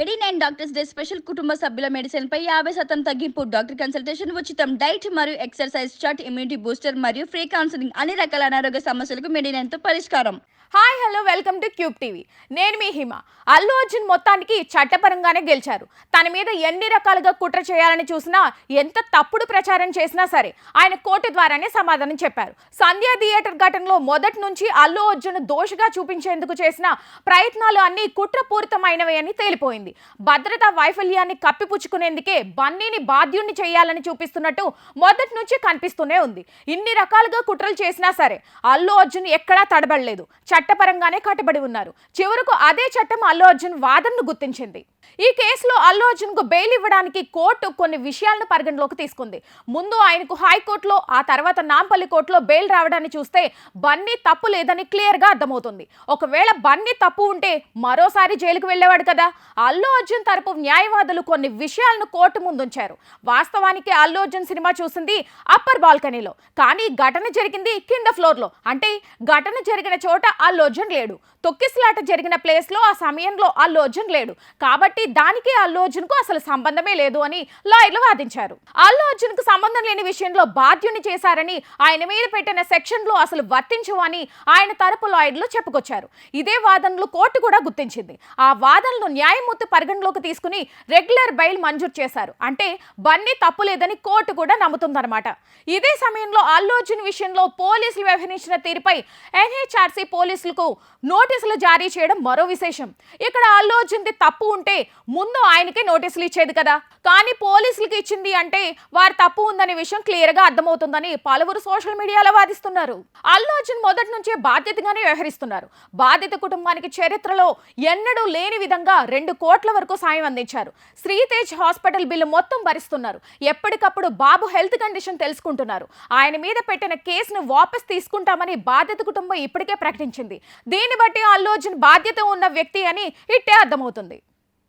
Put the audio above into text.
89 doctors day special కుటుంబ సభ్యుల medicine పై 50% తగ్గింపు. డాక్టర్ కన్సల్టేషన్ ఉచితం. డైట్ మరియు ఎక్సర్సైజ్ చార్ట్, ఇమ్యూనిటీ బూస్టర్ మరియు ఫ్రీ కౌన్సిలింగ్. అన్ని రకాల అనారోగ్య సమస్యలకు మెడినైన్ తో పరిష్కారం. Hi hello welcome to cube TV. నేను మీ హిమ. అల్లు అర్జున్ మొత్తానికి చట్టపరంగానే గెలిచారు. తన మీద ఎన్ని రకాలుగా కుట్ర చేయాలని చూసినా, ఎంత తప్పుడు ప్రచారం చేసినా సరే ఆయన కోర్టు ద్వారానే సమాధానం చెప్పారు. సంధ్య థియేటర్ ఘటనలో మొదటి నుంచి అల్లు అర్జున్ దోషిగా చూపించేందుకు చేసిన ప్రయత్నాలు అన్ని కుట్రపూరితమైనవే అని తేలిపోయింది. భద్రతా వైఫల్యాన్ని కప్పిపుచ్చుకునేందుకే బన్నీని బాధ్యుణ్ణి చేయాలని చూపిస్తున్నట్టు మొదటి నుంచి కనిపిస్తూనే ఉంది. ఇన్ని రకాలుగా కుట్రలు చేసినా సరే అల్లు అర్జున్ ఎక్కడా తడబడలేదు. చట్టపరంగానే కట్టుబడి ఉన్నారు. చివరకు అదే చట్టం అల్లు అర్జున్ వాదనను గుర్తించింది. ఈ కేసులో అల్లు అర్జున్ కు బెయిల్ ఇవ్వడానికి కోర్టు కొన్ని విషయాలను పరిగణలోకి తీసుకుంది. ముందు ఆయనకు హైకోర్టులో, ఆ తర్వాత నాంపల్లి కోర్టులో బెయిల్ రావడాన్ని చూస్తే బన్నీ తప్పు లేదని క్లియర్ గా అర్థమవుతుంది. ఒకవేళ బన్నీ తప్పు ఉంటే మరోసారి జైలుకు వెళ్ళేవాడు కదా. అల్లు అర్జున్ తరపు న్యాయవాదులు కొన్ని విషయాలను కోర్టు ముందుంచారు. వాస్తవానికి అల్లు అర్జున్ సినిమా చూసింది అప్పర్ బాల్కనీలో, కానీ ఘటన జరిగింది కింద ఫ్లోర్ లో. అంటే ఘటన జరిగిన చోట అల్లు అర్జున్ లేడు. తొక్కిసలాట జరిగిన ప్లేస్ లో ఆ సమయంలో అల్లు అర్జున్ లేడు. కాబట్టి దానికి అల్లు అర్జున్ కు అసలు సంబంధమే లేదు అని లాయర్లు వాదించారు. అల్లు అర్జున్ కు సంబంధం లేని విషయంలో బాధ్యుని చేశారని, ఆయన మీద పెట్టిన సెక్షన్ లో అసలు వర్తించవు అని ఆయన తరపు లాయర్లు చెప్పుకొచ్చారు. ఇదే వాదనలు కోర్టు కూడా గుర్తించింది. ఆ వాదనలు న్యాయమూర్తి పరిగణలోకి తీసుకుని రెగ్యులర్ బెయిల్ మంజూరు చేశారు. అంటే బన్నీ తప్పు లేదని కోర్టు కూడా నమ్ముతుందన్నమాట. ఇదే సమయంలో అల్లు అర్జున్ విషయంలో పోలీసులు వ్యవహరించిన తీరుపై ఎన్హెచ్ఆర్సీ పోలీసులకు నోటీసులు జారీ చేయడం మరో విశేషం. ఇక్కడ అల్లు అర్జున్ తప్పు ఉంటే ముందు ఆయనకే నోటీసులు ఇచ్చేది కదా, కానీ పోలీసులకి ఇచ్చింది అంటే వారి తప్పు ఉందనే విషయం క్లియర్ గా అర్థమవుతుందని పలువురు సోషల్ మీడియాలో వాదిస్తున్నారు. అల్లు అర్జున్ మొదటి నుంచే బాధ్యతగానే వ్యవహరిస్తున్నారు. బాధిత కుటుంబానికి చరిత్రలో ఎన్నడూ లేని విధంగా 2 కోట్ల వరకు సాయం అందించారు. శ్రీతేజ్ హాస్పిటల్ బిల్లు మొత్తం భరిస్తున్నారు. ఎప్పటికప్పుడు బాబు హెల్త్ కండిషన్ తెలుసుకుంటున్నారు. ఆయన మీద పెట్టిన కేసును వాపస్ తీసుకుంటామని బాధిత కుటుంబం ఇప్పటికే ప్రకటించింది. దీన్ని బట్టి అల్లు అర్జున్ బాధ్యత ఉన్న వ్యక్తి అని ఇట్టే అర్థమవుతుంది.